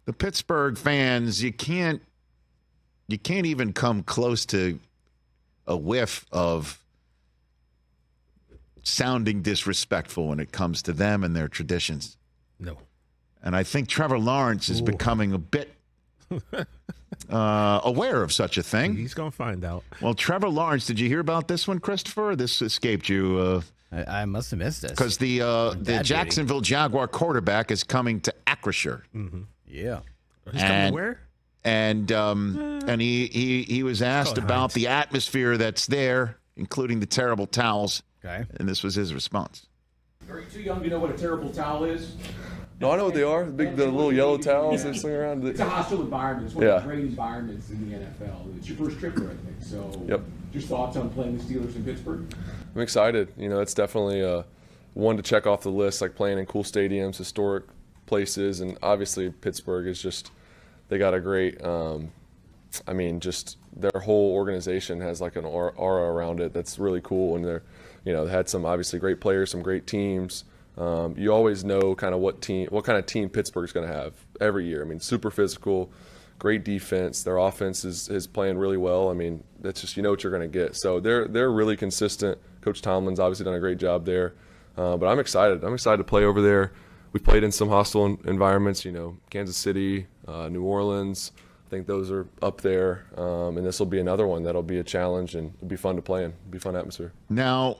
The Pittsburgh fans, you can't even come close to a whiff of sounding disrespectful when it comes to them and their traditions. No. And I think Trevor Lawrence is becoming a bit aware of such a thing. He's going to find out. Well, Trevor Lawrence, did you hear about this one, Christopher? This escaped you. I must have missed this. Because the Jacksonville Jaguar quarterback is coming to Acrisure. Mm-hmm. Yeah. He's coming to where? And he was asked about the atmosphere that's there, including the terrible towels. Okay. And this was his response. Are you too young to know what a terrible towel is? No, I know what they are. The little yellow towels they sling around. It's a hostile environment. It's one of the great environments in the NFL. It's your first trip there, I think. So, Just thoughts on playing the Steelers in Pittsburgh? I'm excited. It's definitely one to check off the list, like playing in cool stadiums, historic places, and obviously Pittsburgh is just, they got a great, just their whole organization has like an aura around it that's really cool, and they had some obviously great players, some great teams. You always know kind of what kind of team Pittsburgh's going to have every year. Super physical, great defense. Their offense is playing really well. That's just, what you're going to get. So they're really consistent. Coach Tomlin's obviously done a great job there. But I'm excited. I'm excited to play over there. We played in some hostile environments, Kansas City, New Orleans. I think those are up there. And this will be another one that'll be a challenge, and it'll be fun to play in. It'll be a fun atmosphere. Now,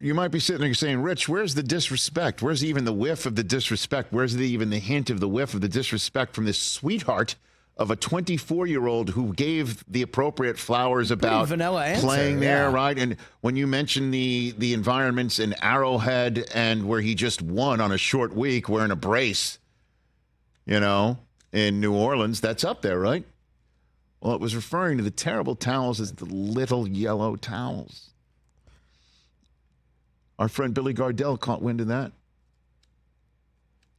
you might be sitting there saying, Rich, where's the disrespect? Where's even the whiff of the disrespect? Where's even the hint of the whiff of the disrespect from this sweetheart of a 24-year-old who gave the appropriate flowers about playing there, right? And when you mention the environments in Arrowhead and where he just won on a short week wearing a brace, in New Orleans, that's up there, right? Well, it was referring to the terrible towels as the little yellow towels. Our friend Billy Gardell caught wind of that.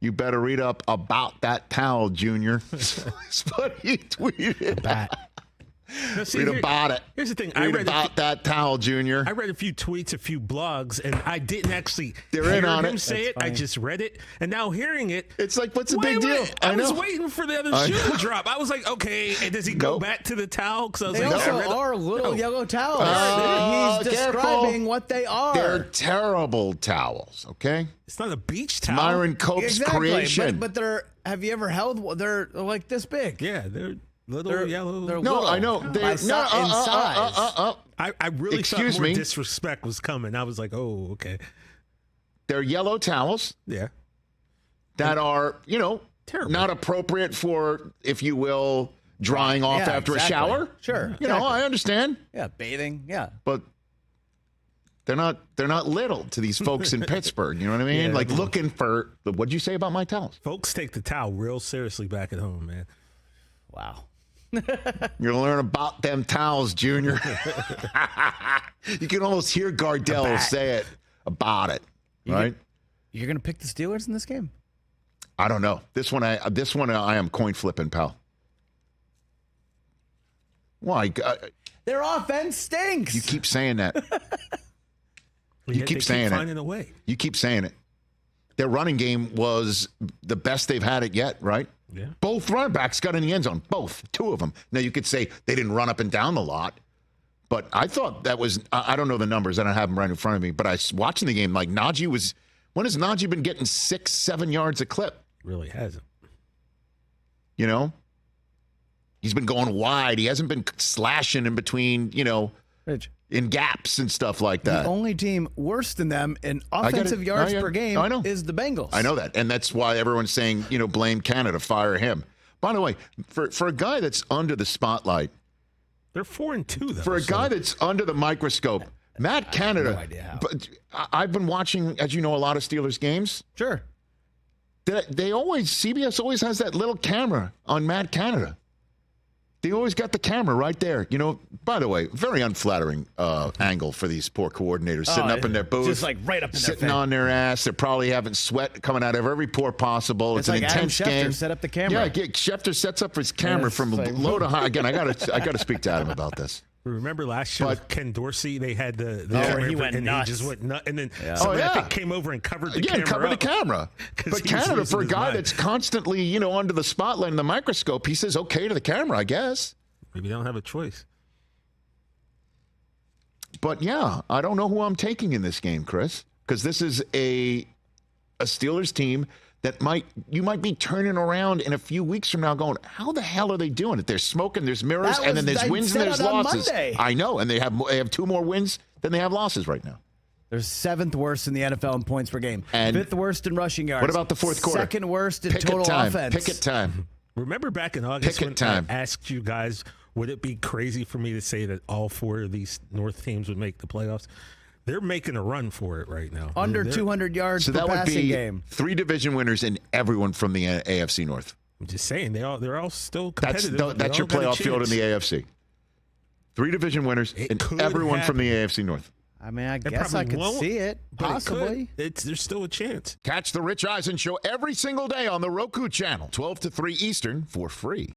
You better read up about that towel, Junior. That's what he tweeted. Read about it. Here's the thing. Read about that towel, Junior. I read a few tweets, a few blogs, and I didn't actually hear him say it. I just read it. And now hearing it, it's like, what's the big deal? I was waiting for the other shoe to drop. I was like, okay, and does he go back to the towel? Because I was they also are little yellow towels. He's describing what they are. They're terrible towels, okay? It's not a beach towel. Myron Cope's creation. But they're, have you ever held, they're like this big. Yeah, they're little yellow. They're no, little. I know. They're in size. I really Excuse thought more me. disrespect was coming. I was like, oh, okay. They're yellow towels. Yeah. That are, terrible. Not appropriate for, if you will, drying off after a shower. Sure. I understand. Yeah, bathing. Yeah. But they're not little to these folks in Pittsburgh. You know what I mean? Yeah, like looking for, what'd you say about my towels? Folks take the towel real seriously back at home, man. Wow. You're going to learn about them towels, Junior. You can almost hear Gardell say it about it, right? You're going to pick the Steelers in this game? I don't know. This one I am coin flipping, pal. Why? Their offense stinks. You keep saying that. You keep saying it. Finding a way. You keep saying it. Their running game was the best they've had it yet, right? Yeah. Both running backs got in the end zone. Both. Two of them. Now, you could say they didn't run up and down the lot, but I thought that was, I don't know the numbers. I don't have them right in front of me, but I was watching the game like Najee was, when has Najee been getting 6-7 yards a clip? Really hasn't. He's been going wide. He hasn't been slashing in between, Rich, in gaps and stuff like that. the only team worse than them in offensive yards per game is the Bengals. I know that. And that's why everyone's saying, blame Canada, fire him. By the way, for a guy that's under the spotlight, they're 4-2 though. For a guy that's under the microscope, Matt Canada. No idea how. But I've been watching, as you know, a lot of Steelers games. Sure. CBS always has that little camera on Matt Canada. They always got the camera right there. By the way, very unflattering angle for these poor coordinators sitting up in their booth. Just like right up in sitting on their ass. They're probably having sweat coming out of every pore possible. It's an like intense Adam Schefter game. set up the camera. Yeah, Schefter sets up his camera from low to high. Again, I gotta speak to Adam about this. Remember last year with Ken Dorsey? They had the where he went nuts. He just went nuts. And then somebody I think came over and covered the camera. Yeah, covered the camera. But Canada, for a guy that's constantly, under the spotlight and the microscope, he says okay to the camera, I guess. Maybe they don't have a choice. But, yeah, I don't know who I'm taking in this game, Chris, because this is a Steelers team that you might be turning around in a few weeks from now going, how the hell are they doing it? There's smoke and there's mirrors, and then there's wins and there's losses. I know, and they have 2 more wins than they have losses right now. They're 7th worst in the NFL in points per game. And 5th worst in rushing yards. What about the fourth quarter? 2nd worst in total offense. Pick it time. Remember back in August when I asked you guys, would it be crazy for me to say that all 4 of these North teams would make the playoffs? They're making a run for it right now. Under 200 yards per passing game. 3 division winners and everyone from the AFC North. I'm just saying, they're all still competitive. That's your playoff field in the AFC. 3 division winners and everyone from the AFC North. I mean, I guess I could see it, possibly. There's still a chance. Catch the Rich Eisen Show every single day on the Roku channel, 12 to 3 Eastern, for free.